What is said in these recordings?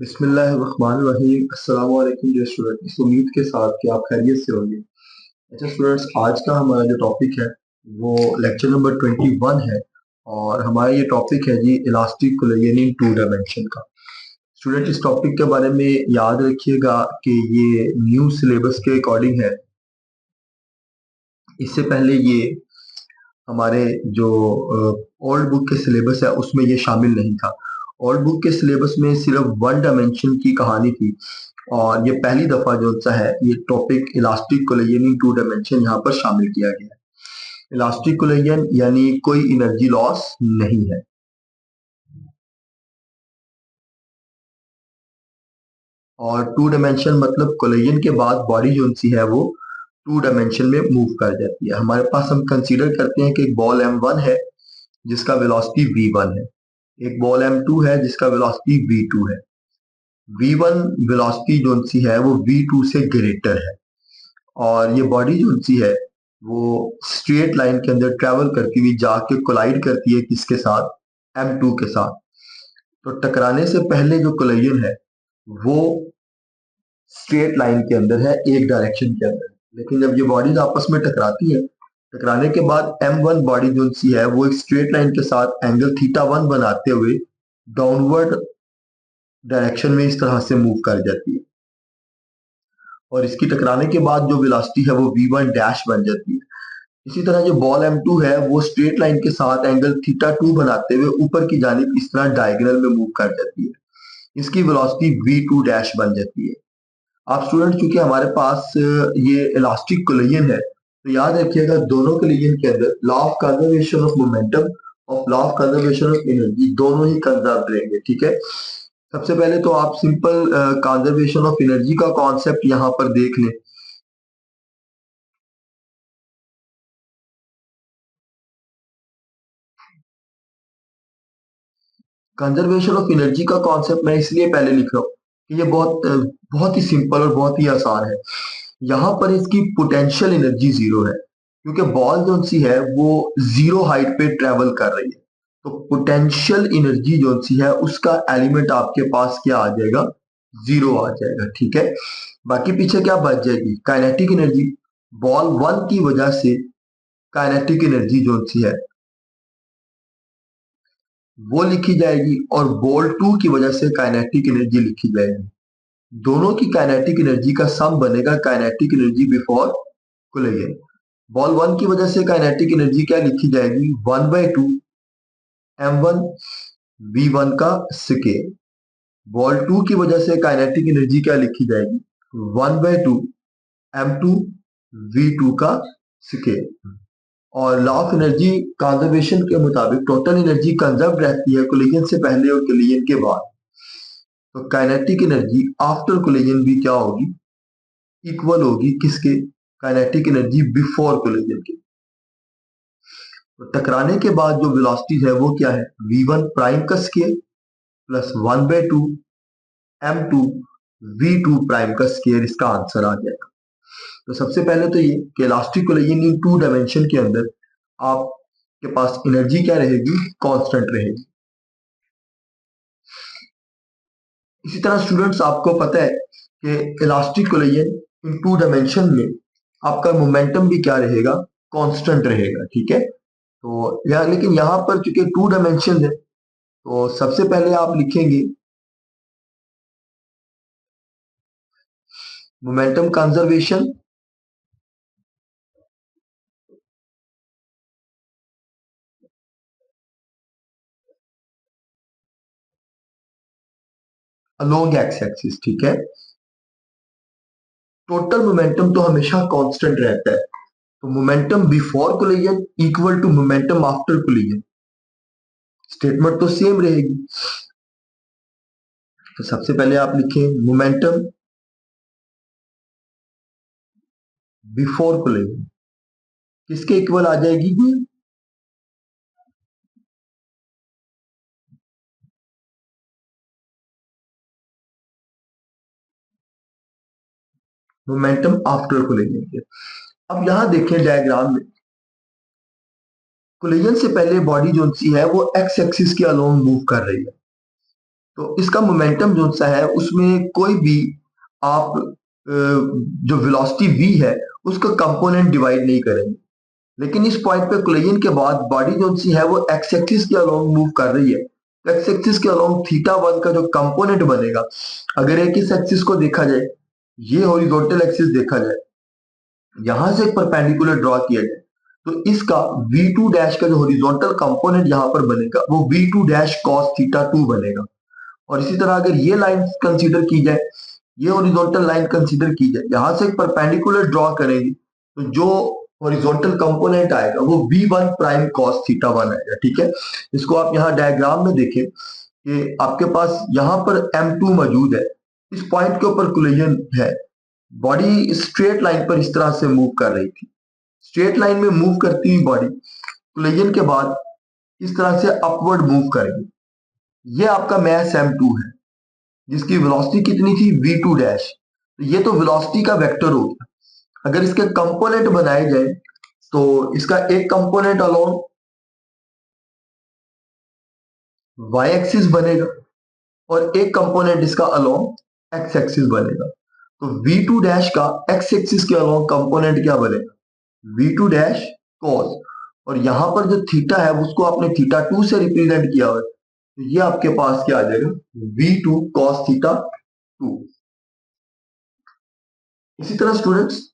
बिस्मिल्लाहिर्रहमानिर्रहीम। अस्सलाम वालेकुम डियर स्टूडेंट। इस उम्मीद के साथ कि आप खैरियत से होंगे। अच्छा स्टूडेंट्स, आज का हमारा जो टॉपिक है वो लेक्चर नंबर 21 है और हमारा ये टॉपिक है जी elastic collision in two dimension का। स्टूडेंट, इस टॉपिक के बारे में याद रखिएगा कि ये न्यू सिलेबस के अकॉर्डिंग है। इससे पहले ये हमारे जो ओल्ड बुक के सिलेबस है उसमें ये शामिल नहीं था। ओल्ड बुक के सिलेबस में सिर्फ वन डायमेंशन की कहानी थी और ये पहली दफा जो सा है ये topic elastic collision in two dimension यहाँ पर शामिल किया गया है। इलास्टिक कोलिजन यानी कोई एनर्जी लॉस नहीं है। और टू डायमेंशन मतलब कोलिजन के बाद बॉडी जो सी है वो टू डायमेंशन में मूव कर जाती है। हमारे पास हम कंसीडर करते हैं कि एक बॉल m1 है जिसका वेलोसिटी v1 है, एक बॉल m2 है जिसका वेलोसिटी v2 है। v1 वेलोसिटी जो सी है वो v2 से ग्रेटर है और ये बॉडी जो सी है वो स्ट्रेट लाइन के अंदर ट्रेवल करती हुई जाके कोलाइड करती है किसके साथ, m2 के साथ। तो टकराने से पहले जो कोलिजन है वो स्ट्रेट लाइन के अंदर है, एक डायरेक्शन के अंदर। लेकिन जब ये बॉडीज आपस में टकराती है, टकराने के बाद m1 बॉडी जो सी है वो एक स्ट्रेट लाइन के साथ एंगल θ1 बनाते हुए डाउनवर्ड डायरेक्शन में इस तरह से मूव कर जाती है और इसकी टकराने के बाद जो वेलोसिटी है वो v1 डैश बन जाती है। इसी तरह जो बॉल m2 है वो स्ट्रेट लाइन के साथ एंगल θ2 बनाते हुए ऊपर की जानिब इस तरह डायगोनल में मूव कर जाती है। इसकी वेलोसिटी v2 डैश बन जाती है। आप स्टूडेंट, चूंकि हमारे पास ये इलास्टिक कोलिजन है तो याद रखिएगा दोनों कोलिजन के अंदर law of conservation of momentum और law of conservation of energy दोनों ही कंजर्व रहेंगे। ठीक है, सबसे पहले तो आप सिंपल कंजर्वेशन ऑफ एनर्जी का कॉन्सेप्ट यहाँ पर देख लें। कंजर्वेशन ऑफ एनर्जी का कॉन्सेप्ट मैं इसलिए पहले लिख रहा हूँ कि ये बहुत ही सिंपल और बहुत ही आसान है। यहाँ पर इसकी पोटेंशियल एनर्जी जीरो है क्योंकि बॉल जो सी है वो जीरो हाइट पे ट्रेवल कर रही है। तो पोटेंशियल एनर्जी जो सी है उसका एलिमेंट आपके पास क्या आ जाएगा, जीरो आ जाएगा। ठीक है, बाकी पीछे क्या बच जाएगी, काइनेटिक एनर्जी। बॉल वन की वजह से काइनेटिक एनर्जी जो सी है वो लिखी जाएगी और बॉल टू की वजह से काइनेटिक एनर्जी लिखी जाएगी। दोनों की काइनेटिक एनर्जी का सम बनेगा kinetic energy before collision. Ball one की वजह से काइनेटिक एनर्जी क्या लिखी जाएगी, 1/2 m1 v1 का स्केयर। बॉल टू की वजह से काइनेटिक एनर्जी क्या लिखी जाएगी, 1/2 m2 v2 का स्केयर। और लॉ ऑफ एनर्जी कंजर्वेशन के मुताबिक टोटल एनर्जी कंजर्व रहती है कोलिजन से पहले और कोलिजन के बाद। तो काइनेटिक एनर्जी आफ्टर कोलिजन भी क्या होगी, इक्वल होगी किसके, काइनेटिक एनर्जी बिफोर कोलिजन के। तो टकराने के बाद जो वेलोसिटी है वो क्या है, v1 प्राइम का square plus 1/2 m2 v2 prime का स्केयर, इसका आंसर आ जाएगा। तो सबसे पहले तो ये कि elastic collision in two dimension के अंदर आपके पास एनर्जी क्या रहेगी, कांस्टेंट रहेगी। इसी तरह स्टूडेंट्स आपको पता है कि elastic collision in two dimension में आपका मोमेंटम भी क्या रहेगा, कांस्टेंट रहेगा। ठीक है, तो यहाँ लेकिन यहाँ पर चूंकि टू डायमेंशन है तो सबसे पहले आप लिखेंगे momentum conservation along x axis. ठीक है, टोटल मोमेंटम तो हमेशा कांस्टेंट रहता है। तो momentum before collision equal to momentum after collision, statement तो सेम रहेगी। तो सबसे पहले आप लिखें मोमेंटम बिफोर कोलिजन किसके इक्वल आ जाएगी, मोमेंटम आफ्टर कोलिजन के। अब यहां देखें डायग्राम में, कोलिजन से पहले बॉडी जो सी है वो एक्स एक्सिस के अलोंग मूव कर रही है। तो इसका मोमेंटम जो सा है उसमें कोई भी आप जो वेलोसिटी v है उसका कंपोनेंट डिवाइड नहीं करेंगे। लेकिन इस पॉइंट पे कोलिजन के बाद बॉडी जो सी है वो एक्स एक्सिस के अलोंग मूव कर रही है। एक्स एक्सिस के अलोंग थीटा वन का जो कंपोनेंट बनेगा, अगर एक इस एक्सिस को देखा जाए, ये हॉरिजॉन्टल एक्सिस देखा जाए, यहां से एक परपेंडिकुलर ड्रॉ किया जाए, तो इसका v2 डैश का जो हॉरिजॉन्टल कंपोनेंट यहां पर बनेगा वो v2 डैश cos थीटा 2 बनेगा। और इसी तरह अगर ये लाइन कंसीडर की जाए, ये हॉरिजॉन्टल लाइन कंसीडर की जाए, यहां से एक परपेंडिकुलर ड्रॉ करेंगे, तो जो हॉरिजॉन्टल कंपोनेंट आएगा वो v1 प्राइम cos थीटा 1 आएगा। ठीक है, इसको आप यहाँ डायग्राम में देखें कि आपके पास यहाँ पर m2 मौजूद है, इस पॉइंट के ऊपर कोलिजन है, बॉडी स्ट्रेट लाइन पर इस तरह से मूव कर रही थी। स्ट्रेट लाइन में मूव करती हुई बॉडी कोलिजन के बाद इस तरह से अपवर्ड मूव करेगी। ये आपका मैस m2 है जिसकी वेलोसिटी कितनी थी v2 डैश। तो ये तो वेलोसिटी का वेक्टर हो गया। अगर इसके कंपोनेंट बनाए जाए तो इसका एक कंपोनेंट अलोन y एक्सिस बनेगा और एक कंपोनेंट इसका अलोन x एक्सिस बनेगा। तो v2 डैश का x एक्सिस के अलोन कंपोनेंट क्या बनेगा, v2 डैश cos, और यहां पर जो थीटा है उसको आपने थीटा 2 से रिप्रेजेंट किया हुआ है, तो ये आपके पास क्या आ जाएगा, v2 cos थीटा 2। इसी तरह स्टूडेंट्स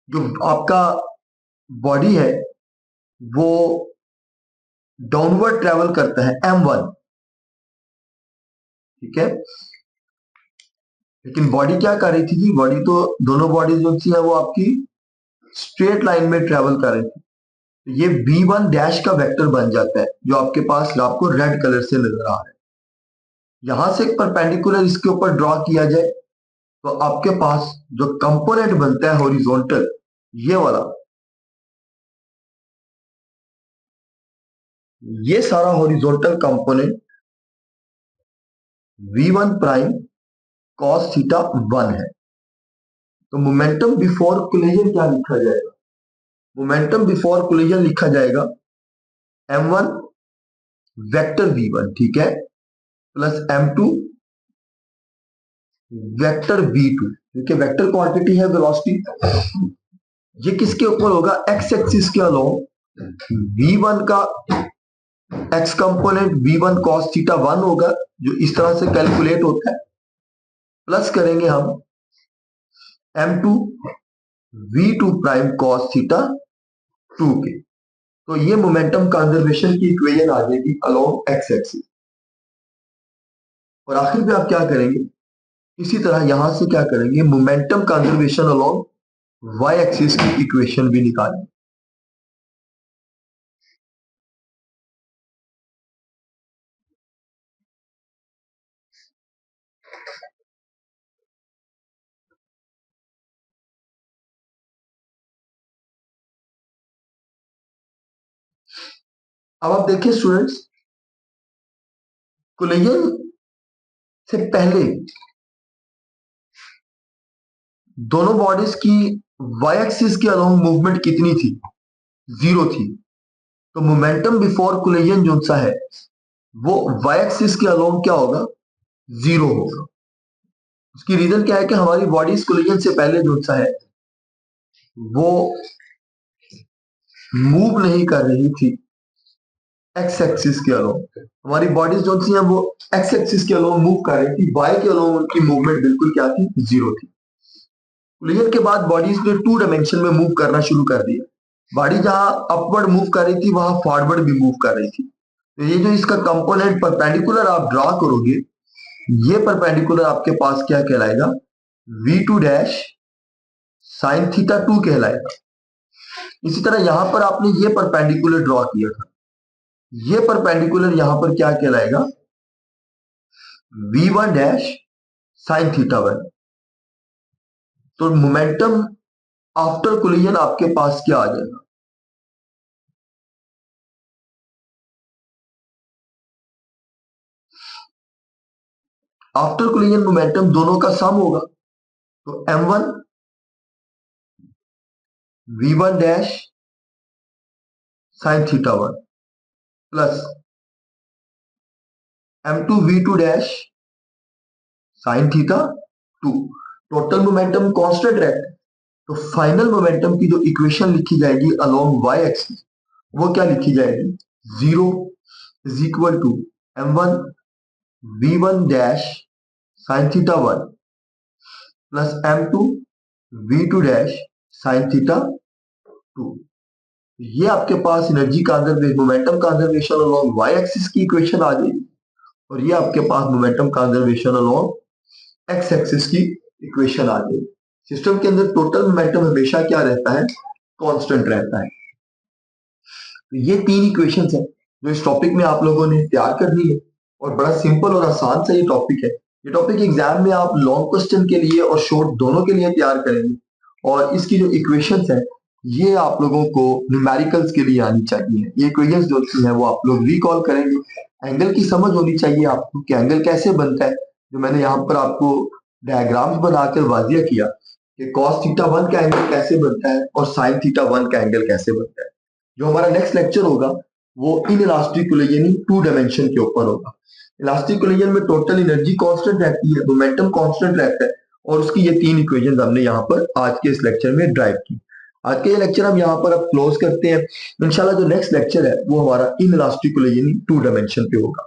जो आपका बॉडी है वो डाउनवर्ड ट्रेवल करता है m1। ठीक है, लेकिन बॉडी क्या कर रही थी, बॉडी तो दोनों बॉडी जो सी है वो आपकी स्ट्रेट लाइन में ट्रेवल कर रही थी। तो ये v1 डैश का वेक्टर बन जाता है जो आपके पास आपको रेड कलर से नजर आ रहा है। यहां से एक परपेंडिकुलर इसके ऊपर ड्रॉ किया जाए तो आपके पास जो कंपोनेंट बनता है हॉरिजॉन्टल, ये वाला, ये सारा horizontal component v1 prime cos theta 1 है। तो मोमेंटम बिफोर कोलिजन क्या लिखा जाएगा, मोमेंटम बिफोर कोलिजन लिखा जाएगा m1 वेक्टर v1, ठीक है, प्लस m2 वेक्टर v2, क्योंकि वेक्टर क्वांटिटी है वेलोसिटी। ये किसके ऊपर होगा, x एक्सिस के अलोंग v1 का x component v1 cos theta 1 होगा जो इस तरह से कैलकुलेट होता है, प्लस करेंगे हम m2 v2 prime cos theta 2 के। तो ये मोमेंटम कंजर्वेशन की इक्वेशन आ जाएगी अलोंग x एक्सिस। और आखिर में आप क्या करेंगे, इसी तरह यहां से क्या करेंगे, momentum conservation along y axis की इक्वेशन भी निकालेंगे। अब आप देखिए स्टूडेंट्स, कोलिजन से पहले दोनों बॉडीज की y एक्सिस के अलोंग मूवमेंट कितनी थी, जीरो थी। तो मोमेंटम बिफोर कोलिजन जो सा है वो y एक्सिस के अलोंग क्या होगा, जीरो होगा। उसकी रीजन क्या है कि हमारी बॉडीज कोलिजन से पहले जो सा है वो मूव नहीं कर रही थी एक्स एक्सिस के अलोंग। हमारी बॉडीज जो सी है वो एक्स एक्सिस के अलोंग मूव कर रही थी, y के अलोंग उनकी मूवमेंट बिल्कुल क्या थी, जीरो थी। कोलिजन के बाद बॉडीज ने टू डायमेंशन में मूव करना शुरू कर दिया। बॉडी जहां अपवर्ड मूव कर रही थी वहां फॉरवर्ड भी मूव कर रही थी। तो ये जो इसका कंपोनेंट परपेंडिकुलर आप ड्रॉ करोगे, ये परपेंडिकुलर आपके पास क्या कहलाएगा, v2 डैश साइन थीटा 2 कहलाएगा। इसी तरह यहां पर आपने ये परपेंडिकुलर ड्रॉ किया था, ये परपेंडिकुलर यहां पर क्या कहलाएगा, v1 डैश साइन थीटा 1। तो मोमेंटम आफ्टर कोलिजन आपके पास क्या आ जाएगा, आफ्टर कोलिजन मोमेंटम दोनों का सम होगा। तो m1 v1 dash sine theta 1 plus m2 v2 dash sine theta 2। Total momentum constant रहता है, तो फाइनल मोमेंटम की जो इक्वेशन लिखी जाएगी अलोंग y एक्सिस, वो क्या लिखी जाएगी, 0 is equal to m1 v1 dash sine theta 1 plus m2 v2 dash sine theta 2। ये आपके पास energy conservation, momentum conservation along y axis की इक्वेशन आ जाएगी, और ये आपके पास momentum conservation along x axis की इक्वेशन आ जाएगी। सिस्टम के अंदर टोटल मोमेंटम हमेशा क्या रहता है, कांस्टेंट रहता है। तो ये तीन इक्वेशंस हैं जो इस टॉपिक में आप लोगों ने तैयार करनी है, और बड़ा सिंपल और आसान सा ये टॉपिक है। ये टॉपिक एग्जाम में आप लॉन्ग क्वेश्चन के लिए और शॉर्ट दोनों के लिए तैयार करेंगे, और इसकी जो इक्वेशंस है ये आप लोगों को न्यूमेरिकल्स के लिए आनी चाहिए। ये इक्वेशंस जो होती हैं वो आप लोग रिकॉल करेंगे। एंगल की समझ होनी चाहिए आपको कि एंगल कैसे बनता है, जो मैंने यहाँ पर आपको डायग्राम्स बनाकर वाजिया किया कि कॉस थीटा 1 का एंगल कैसे बनता है और साइन थीटा 1 का एंगल कैसे बनता है। जो हमारा नेक्स्ट लेक्चर होगा वो इन इलास्टिक कोलिजन यानी 2 डायमेंशन के ऊपर होगा। इलास्टिक कोलिजन में टोटल एनर्जी कांस्टेंट रहती है, मोमेंटम कांस्टेंट रहता है, और उसकी ये तीन इक्वेशंस हमने यहाँ पर आज के इस लेक्चर में ड्राइव की। आज के ये लेक्चर हम यहाँ पर अब क्लोज करते हैं। इंशाल्लाह जो नेक्स्ट लेक्चर है वो हमारा इन इलास्टिक कोलिजन 2 डायमेंशन पे होगा।